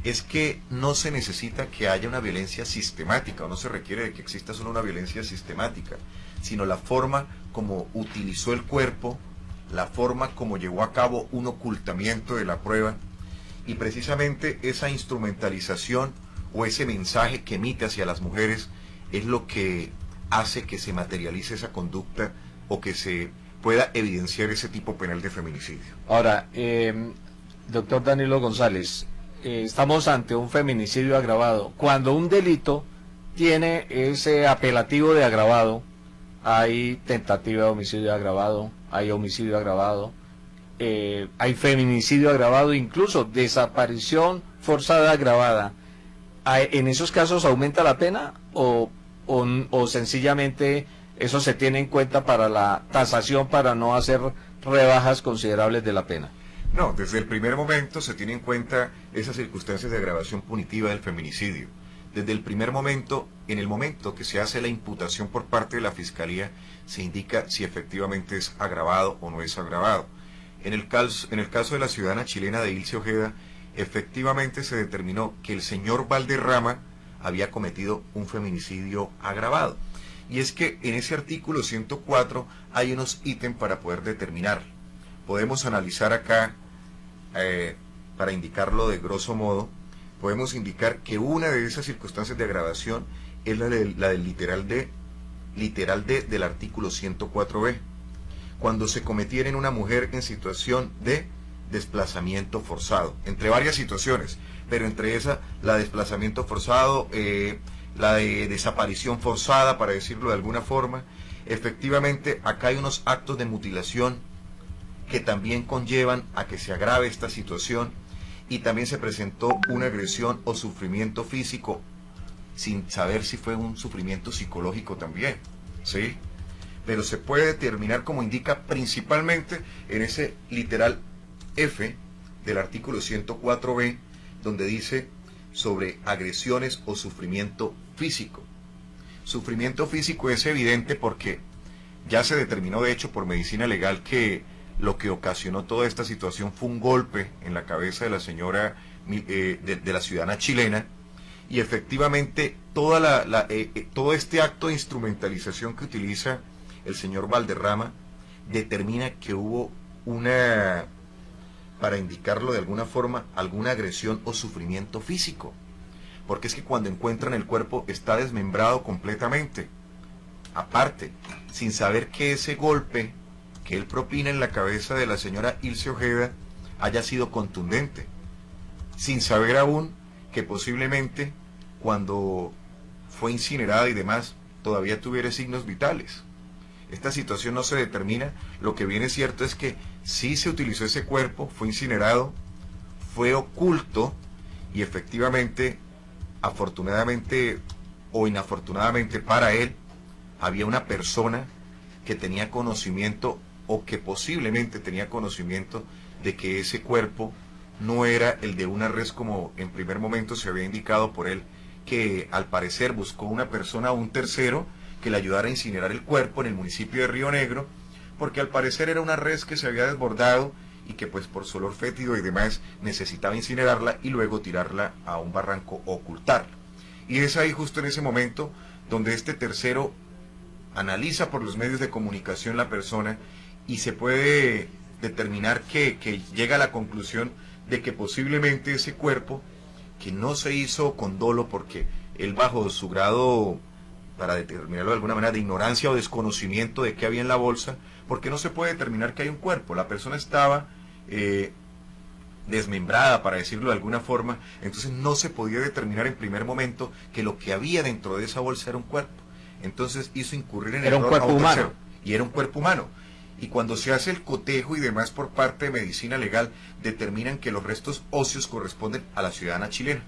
es que no se necesita que haya una violencia sistemática, o no se requiere de que exista solo una violencia sistemática, sino la forma como utilizó el cuerpo, la forma como llevó a cabo un ocultamiento de la prueba, y precisamente esa instrumentalización o ese mensaje que emite hacia las mujeres es lo que hace que se materialice esa conducta o que se pueda evidenciar ese tipo penal de feminicidio. Ahora, doctor Danilo González, estamos ante un feminicidio agravado. Cuando un delito tiene ese apelativo de agravado, hay tentativa de homicidio agravado, hay homicidio agravado, hay feminicidio agravado, incluso desaparición forzada agravada. ¿En esos casos aumenta la pena o sencillamente eso se tiene en cuenta para la tasación, para no hacer rebajas considerables de la pena? No, desde el primer momento se tiene en cuenta esas circunstancias de agravación punitiva del feminicidio. Desde el primer momento, en el momento que se hace la imputación por parte de la Fiscalía, se indica si efectivamente es agravado o no es agravado. En el caso de la ciudadana chilena de Ilse Ojeda, efectivamente se determinó que el señor Valderrama había cometido un feminicidio agravado. Y es que en ese artículo 104 hay unos ítems para poder determinar. Podemos analizar acá, para indicarlo de grosso modo, podemos indicar que una de esas circunstancias de agravación es la del literal D del artículo 104b, cuando se cometiera en una mujer en situación de desplazamiento forzado, entre varias situaciones, pero entre esas, la de desplazamiento forzado, la de desaparición forzada, para decirlo de alguna forma. Efectivamente, acá hay unos actos de mutilación que también conllevan a que se agrave esta situación, y también se presentó una agresión o sufrimiento físico, sin saber si fue un sufrimiento psicológico también, ¿sí? Pero se puede determinar, como indica principalmente en ese literal F del artículo 104b, donde dice sobre agresiones o sufrimiento físico. Sufrimiento físico es evidente porque ya se determinó de hecho por medicina legal que lo que ocasionó toda esta situación fue un golpe en la cabeza de la señora, de la ciudadana chilena, y efectivamente todo este acto de instrumentalización que utiliza el señor Valderrama determina que hubo una, para indicarlo de alguna forma, alguna agresión o sufrimiento físico, porque es que cuando encuentran el cuerpo está desmembrado completamente, aparte, sin saber que ese golpe que él propina en la cabeza de la señora Ilse Ojeda haya sido contundente, sin saber aún que posiblemente cuando fue incinerada y demás todavía tuviera signos vitales. esta situación no se determina, lo que viene cierto es que sí se utilizó ese cuerpo, fue incinerado, fue oculto y efectivamente, afortunadamente o inafortunadamente para él, había una persona que tenía conocimiento o que posiblemente tenía conocimiento de que ese cuerpo no era el de una res como en primer momento se había indicado por él, que al parecer buscó una persona o un tercero que le ayudara a incinerar el cuerpo en el municipio de Río Negro, porque al parecer era una res que se había desbordado y que pues por su olor fétido y demás necesitaba incinerarla y luego tirarla a un barranco o ocultarla. Y es ahí justo en ese momento donde este tercero analiza por los medios de comunicación la persona y se puede determinar que llega a la conclusión de que posiblemente ese cuerpo, que no se hizo con dolo porque él bajo su grado, para determinarlo de alguna manera, de ignorancia o desconocimiento de qué había en la bolsa, porque no se puede determinar que hay un cuerpo, la persona estaba desmembrada, para decirlo de alguna forma, entonces no se podía determinar en primer momento que lo que había dentro de esa bolsa era un cuerpo, entonces hizo incurrir en el error a un tercero, y era un cuerpo humano. Y cuando se hace el cotejo y demás por parte de medicina legal, determinan que los restos óseos corresponden a la ciudadana chilena.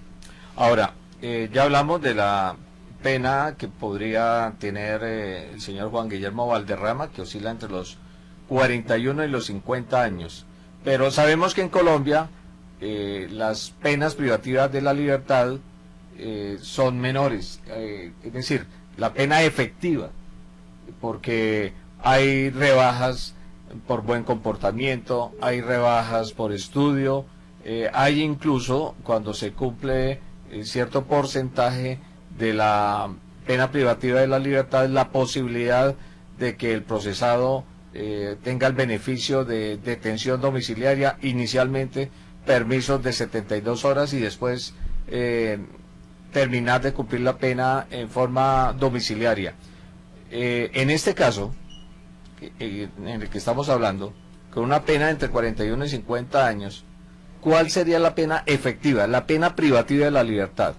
Ahora, ya hablamos de la pena que podría tener el señor Juan Guillermo Valderrama, que oscila entre los 41 y los 50 años. Pero sabemos que en Colombia las penas privativas de la libertad son menores, es decir, la pena efectiva, porque hay rebajas por buen comportamiento, hay rebajas por estudio, hay incluso cuando se cumple cierto porcentaje de la pena privativa de la libertad la posibilidad de que el procesado tenga el beneficio de detención domiciliaria, inicialmente permisos de 72 horas y después terminar de cumplir la pena en forma domiciliaria. En este caso, en el que estamos hablando, con una pena entre 41 y 50 años, ¿cuál sería la pena efectiva, la pena privativa de la libertad?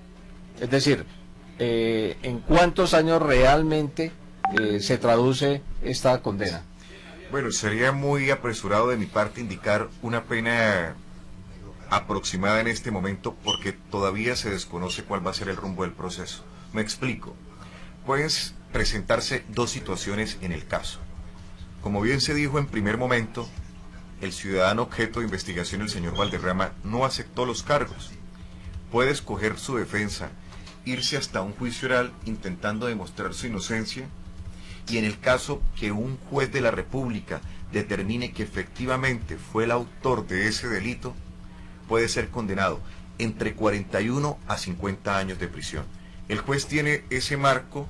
Es decir, ¿en cuántos años realmente se traduce esta condena? Bueno, sería muy apresurado de mi parte indicar una pena aproximada en este momento porque todavía se desconoce cuál va a ser el rumbo del proceso. Me explico. Pueden presentarse dos situaciones en el caso. Como bien se dijo en primer momento, el ciudadano objeto de investigación, el señor Valderrama, no aceptó los cargos. Puede escoger su defensa, irse hasta un juicio oral intentando demostrar su inocencia, y en el caso que un juez de la República determine que efectivamente fue el autor de ese delito, puede ser condenado entre 41 a 50 años de prisión. El juez tiene ese marco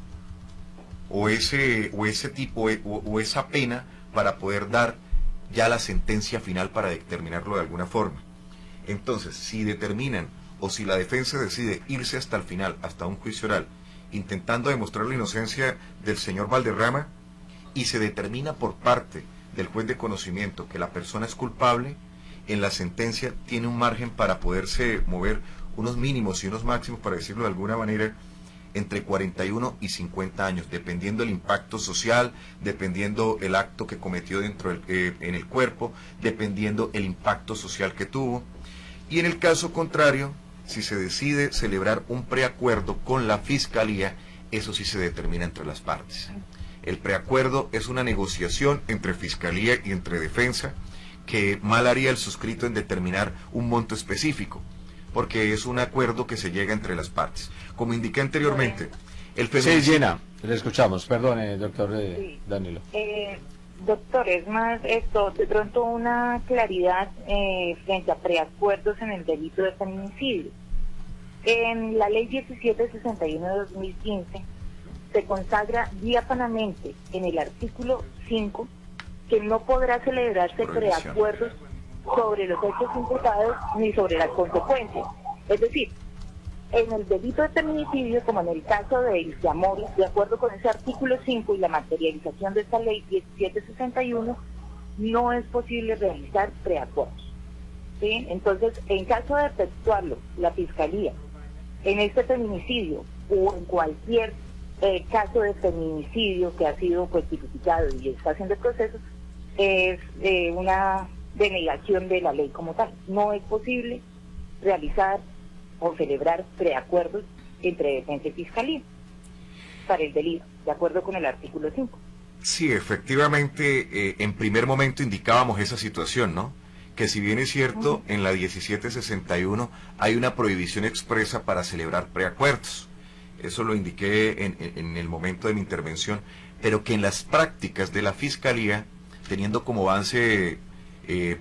o esa pena para poder dar ya la sentencia final para determinarlo de alguna forma. Entonces, si determinan o si la defensa decide irse hasta el final, hasta un juicio oral, intentando demostrar la inocencia del señor Valderrama, y se determina por parte del juez de conocimiento que la persona es culpable, en la sentencia tiene un margen para poderse mover unos mínimos y unos máximos, para decirlo de alguna manera, entre 41 y 50 años, dependiendo el impacto social, dependiendo el acto que cometió en el cuerpo, dependiendo el impacto social que tuvo. Y en el caso contrario, si se decide celebrar un preacuerdo con la Fiscalía, eso sí se determina entre las partes. El preacuerdo es una negociación entre Fiscalía y entre Defensa, que mal haría el suscrito en determinar un monto específico, porque es un acuerdo que se llega entre las partes. Como indiqué anteriormente, el feminicidio... Sí, Gina, le escuchamos. Perdone, doctor Sí. Danilo. Doctor, es más esto, de pronto una claridad frente a preacuerdos en el delito de feminicidio. En la ley 1761 de 2015 se consagra diáfanamente en el artículo 5 que no podrá celebrarse preacuerdos sobre los hechos imputados ni sobre las consecuencias. Es decir, en el delito de feminicidio, como en el caso de Ilse Amores, de acuerdo con ese artículo 5 y la materialización de esta ley 1761, no es posible realizar preacuerdos. ¿Sí? Entonces, en caso de efectuarlo la Fiscalía en este feminicidio o en cualquier caso de feminicidio que ha sido pues tipificado y está haciendo el proceso, es una denegación de la ley como tal. No es posible realizar o celebrar preacuerdos entre defensa y fiscalía para el delito, de acuerdo con el artículo 5. Sí, efectivamente, en primer momento indicábamos esa situación, ¿no? Que si bien es cierto, en la 1761 hay una prohibición expresa para celebrar preacuerdos. Eso lo indiqué en el momento de mi intervención, pero que en las prácticas de la Fiscalía, teniendo como base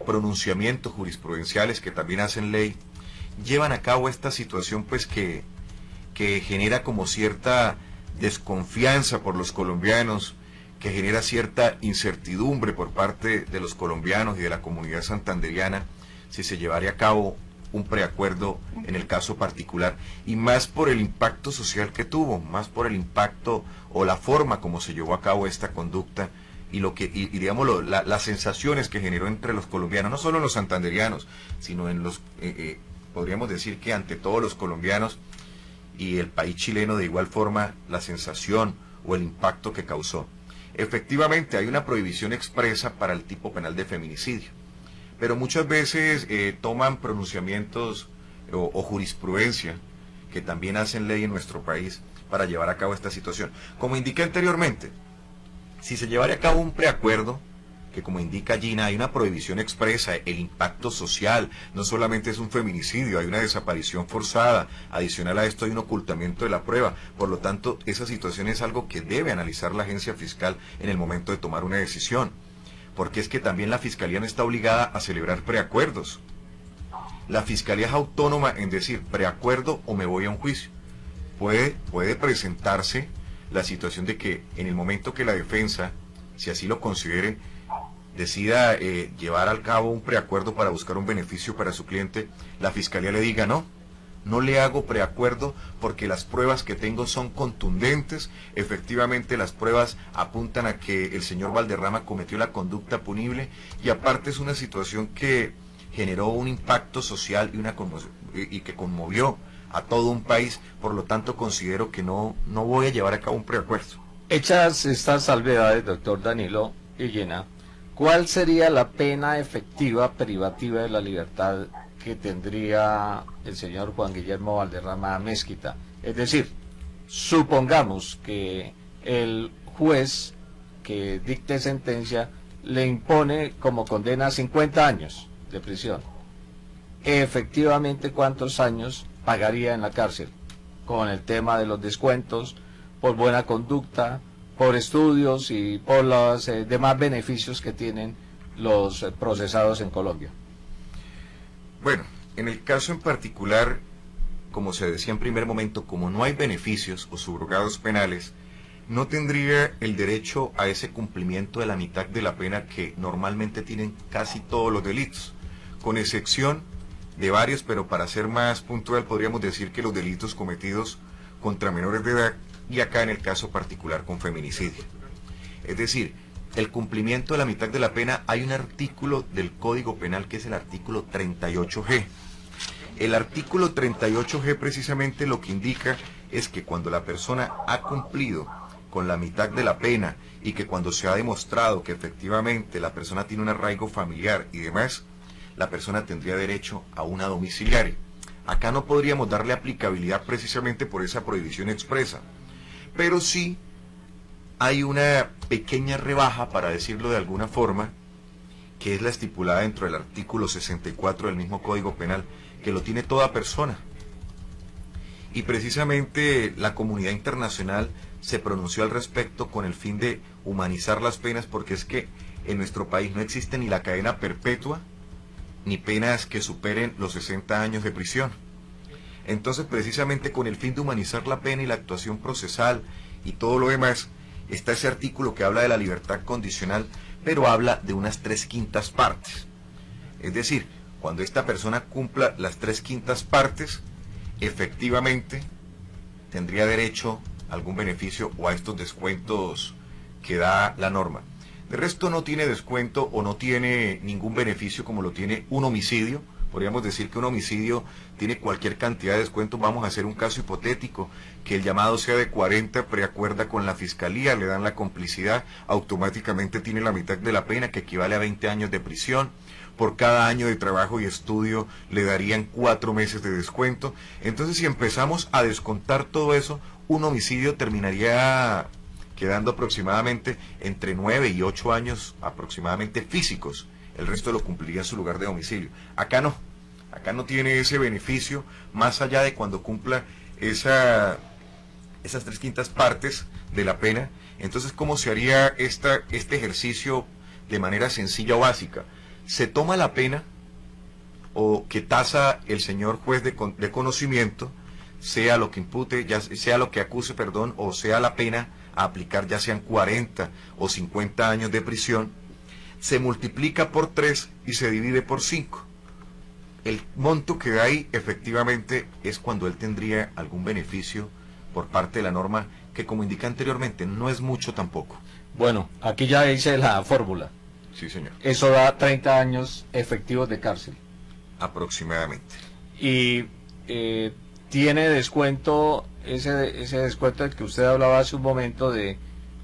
pronunciamientos jurisprudenciales que también hacen ley, llevan a cabo esta situación pues que genera como cierta desconfianza por los colombianos, que genera cierta incertidumbre por parte de los colombianos y de la comunidad santanderiana si se llevaría a cabo un preacuerdo en el caso particular, y más por el impacto social que tuvo, más por el impacto o la forma como se llevó a cabo esta conducta y digamos las sensaciones que generó entre los colombianos, no solo los santanderianos, sino en los podríamos decir que ante todos los colombianos y el país chileno de igual forma, la sensación o el impacto que causó. Efectivamente hay una prohibición expresa para el tipo penal de feminicidio, pero muchas veces toman pronunciamientos o jurisprudencia que también hacen ley en nuestro país para llevar a cabo esta situación. Como indiqué anteriormente, si se llevaría a cabo un preacuerdo, que como indica Gina, hay una prohibición expresa, el impacto social, no solamente es un feminicidio, hay una desaparición forzada, adicional a esto hay un ocultamiento de la prueba, por lo tanto esa situación es algo que debe analizar la agencia fiscal en el momento de tomar una decisión, porque es que también la Fiscalía no está obligada a celebrar preacuerdos. La Fiscalía es autónoma en decir preacuerdo o me voy a un juicio. Puede presentarse la situación de que en el momento que la defensa, si así lo considere, decida llevar al cabo un preacuerdo para buscar un beneficio para su cliente, la Fiscalía le diga no le hago preacuerdo porque las pruebas que tengo son contundentes, efectivamente las pruebas apuntan a que el señor Valderrama cometió la conducta punible y aparte es una situación que generó un impacto social y que conmovió a todo un país, por lo tanto considero que no voy a llevar a cabo un preacuerdo. Hechas estas salvedades, doctor Danilo y Gina, ¿cuál sería la pena efectiva privativa de la libertad que tendría el señor Juan Guillermo Valderrama Amezquita? Es decir, supongamos que el juez que dicte sentencia le impone como condena 50 años de prisión. Efectivamente, ¿cuántos años pagaría en la cárcel? Con el tema de los descuentos por buena conducta, por estudios y por los demás beneficios que tienen los procesados en Colombia. Bueno, en el caso en particular, como se decía en primer momento, como no hay beneficios o subrogados penales, no tendría el derecho a ese cumplimiento de la mitad de la pena que normalmente tienen casi todos los delitos, con excepción de varios, pero para ser más puntual podríamos decir que los delitos cometidos contra menores de edad y acá en el caso particular con feminicidio. Es decir, el cumplimiento de la mitad de la pena, hay un artículo del Código Penal que es el artículo 38G. El artículo 38G precisamente lo que indica es que cuando la persona ha cumplido con la mitad de la pena y que cuando se ha demostrado que efectivamente la persona tiene un arraigo familiar y demás, la persona tendría derecho a una domiciliaria. Acá no podríamos darle aplicabilidad precisamente por esa prohibición expresa, pero sí hay una pequeña rebaja, para decirlo de alguna forma, que es la estipulada dentro del artículo 64 del mismo Código Penal, que lo tiene toda persona. Y precisamente la comunidad internacional se pronunció al respecto con el fin de humanizar las penas, porque es que en nuestro país no existe ni la cadena perpetua, ni penas que superen los 60 años de prisión. Entonces, precisamente con el fin de humanizar la pena y la actuación procesal y todo lo demás, está ese artículo que habla de la libertad condicional, pero habla de unas 3/5 partes. Es decir, cuando esta persona cumpla las 3/5 partes, efectivamente tendría derecho a algún beneficio o a estos descuentos que da la norma. De resto no tiene descuento o no tiene ningún beneficio como lo tiene un homicidio, Podríamos decir que un homicidio tiene cualquier cantidad de descuentos. Vamos a hacer un caso hipotético, que el llamado sea de 40, preacuerda con la fiscalía, le dan la complicidad, automáticamente tiene la mitad de la pena, que equivale a 20 años de prisión. Por cada año de trabajo y estudio le darían 4 meses de descuento. Entonces, si empezamos a descontar todo eso, un homicidio terminaría quedando aproximadamente entre 9 y 8 años aproximadamente físicos. El resto lo cumpliría en su lugar de domicilio. Acá no tiene ese beneficio, más allá de cuando cumpla esas 3/5 partes de la pena. Entonces, ¿cómo se haría este ejercicio de manera sencilla o básica? Se toma la pena o que tasa el señor juez de conocimiento, sea lo que impute, sea lo que acuse, o sea la pena a aplicar, ya sean 40 o 50 años de prisión, se multiplica por 3 y se divide por 5. El monto que da ahí efectivamente es cuando él tendría algún beneficio por parte de la norma, que, como indica anteriormente, no es mucho tampoco. Bueno, aquí ya hice la fórmula. Sí, señor. Eso da 30 años efectivos de cárcel. Aproximadamente. Y tiene descuento, ese descuento del que usted hablaba hace un momento, de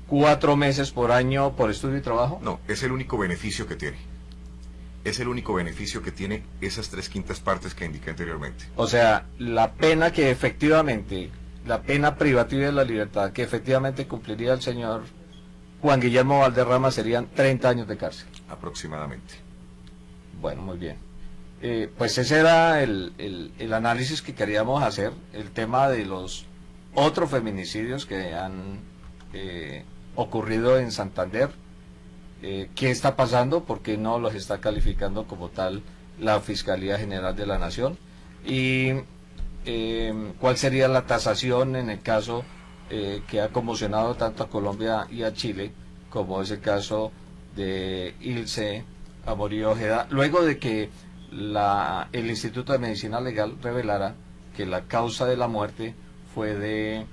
4 meses por año por estudio y trabajo. No, es el único beneficio que tiene. Es el único beneficio que tiene esas 3/5 partes que indiqué anteriormente. O sea, la pena privativa de la libertad que efectivamente cumpliría el señor Juan Guillermo Valderrama serían 30 años de cárcel. Aproximadamente. Bueno, muy bien. Pues ese era el análisis que queríamos hacer, el tema de los otros feminicidios que han ocurrido en Santander. ¿Qué está pasando? ¿Por qué no los está calificando como tal la Fiscalía General de la Nación? Y ¿cuál sería la tasación en el caso que ha conmocionado tanto a Colombia y a Chile, como es el caso de Ilse Amorío Ojeda, luego de que el Instituto de Medicina Legal revelara que la causa de la muerte fue de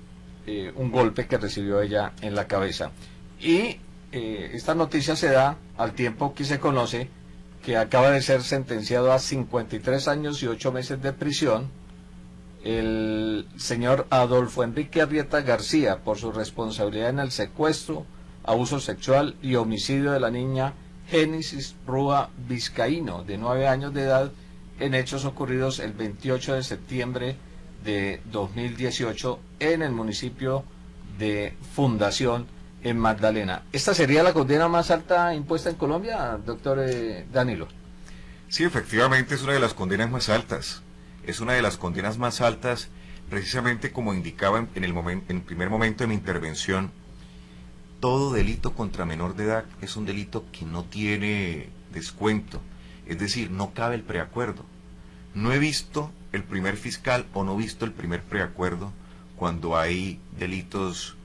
un golpe que recibió ella en la cabeza? Y esta noticia se da al tiempo que se conoce que acaba de ser sentenciado a 53 años y 8 meses de prisión el señor Adolfo Enrique Arrieta García por su responsabilidad en el secuestro, abuso sexual y homicidio de la niña Génesis Rúa Vizcaíno, de 9 años de edad, en hechos ocurridos el 28 de septiembre de 2018 en el municipio de Fundación, en Magdalena. ¿Esta sería la condena más alta impuesta en Colombia, doctor Danilo? Sí, efectivamente es una de las condenas más altas. Es una de las condenas más altas, precisamente como indicaba en el primer momento de mi intervención. Todo delito contra menor de edad es un delito que no tiene descuento, es decir, no cabe el preacuerdo. No he visto el primer fiscal o no he visto el primer preacuerdo cuando hay delitos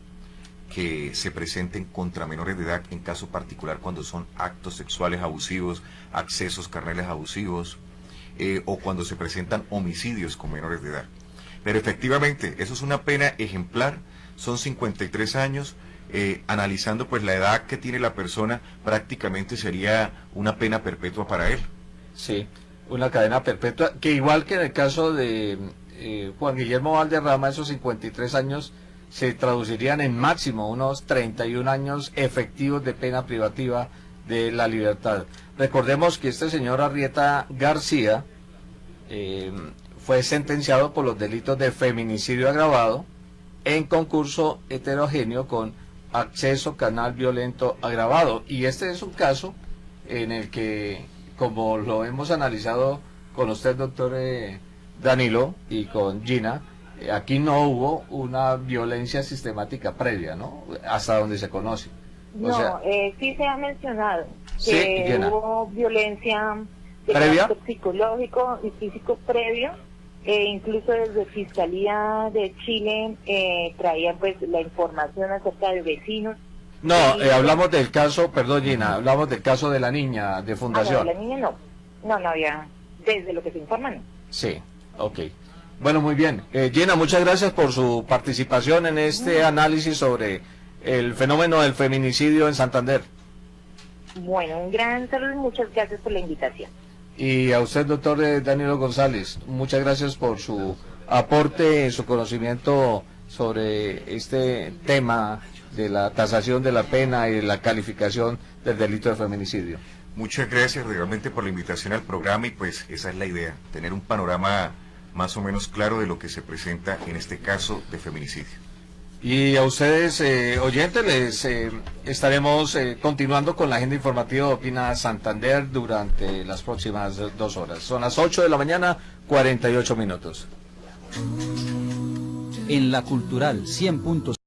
que se presenten contra menores de edad, en caso particular cuando son actos sexuales abusivos, accesos carnales abusivos, o cuando se presentan homicidios con menores de edad. Pero efectivamente, eso es una pena ejemplar, son 53 años, analizando pues la edad que tiene la persona, prácticamente sería una pena perpetua para él. Sí, una cadena perpetua, que igual que en el caso de Juan Guillermo Valderrama, esos 53 años se traducirían en máximo unos 31 años efectivos de pena privativa de la libertad. Recordemos que este señor Arrieta García fue sentenciado por los delitos de feminicidio agravado en concurso heterogéneo con acceso carnal violento agravado. Y este es un caso en el que, como lo hemos analizado con usted, doctor Danilo, y con Gina, aquí no hubo una violencia sistemática previa, ¿no? Hasta donde se conoce. No, o sea, sí se ha mencionado sí, que Gina, hubo violencia de ¿previa? carácter psicológico y físico previo. Incluso desde Fiscalía de Chile traían pues la información acerca de vecinos. No, hablamos del caso, perdón Gina, hablamos del caso de la niña de Fundación. No, la niña no había, desde lo que se informa no. Sí, ok. Bueno, muy bien. Gina, muchas gracias por su participación en este análisis sobre el fenómeno del feminicidio en Santander. Bueno, un gran saludo y muchas gracias por la invitación. Y a usted, doctor Danilo González, muchas gracias por su aporte, su conocimiento sobre este tema de la tasación de la pena y de la calificación del delito de feminicidio. Muchas gracias realmente por la invitación al programa y pues esa es la idea, tener un panorama más o menos claro de lo que se presenta en este caso de feminicidio. Y a ustedes, oyentes, les estaremos continuando con la agenda informativa de Opina Santander durante las próximas 2 horas. Son las 8 de la mañana, 48 minutos. En la Cultural 100.5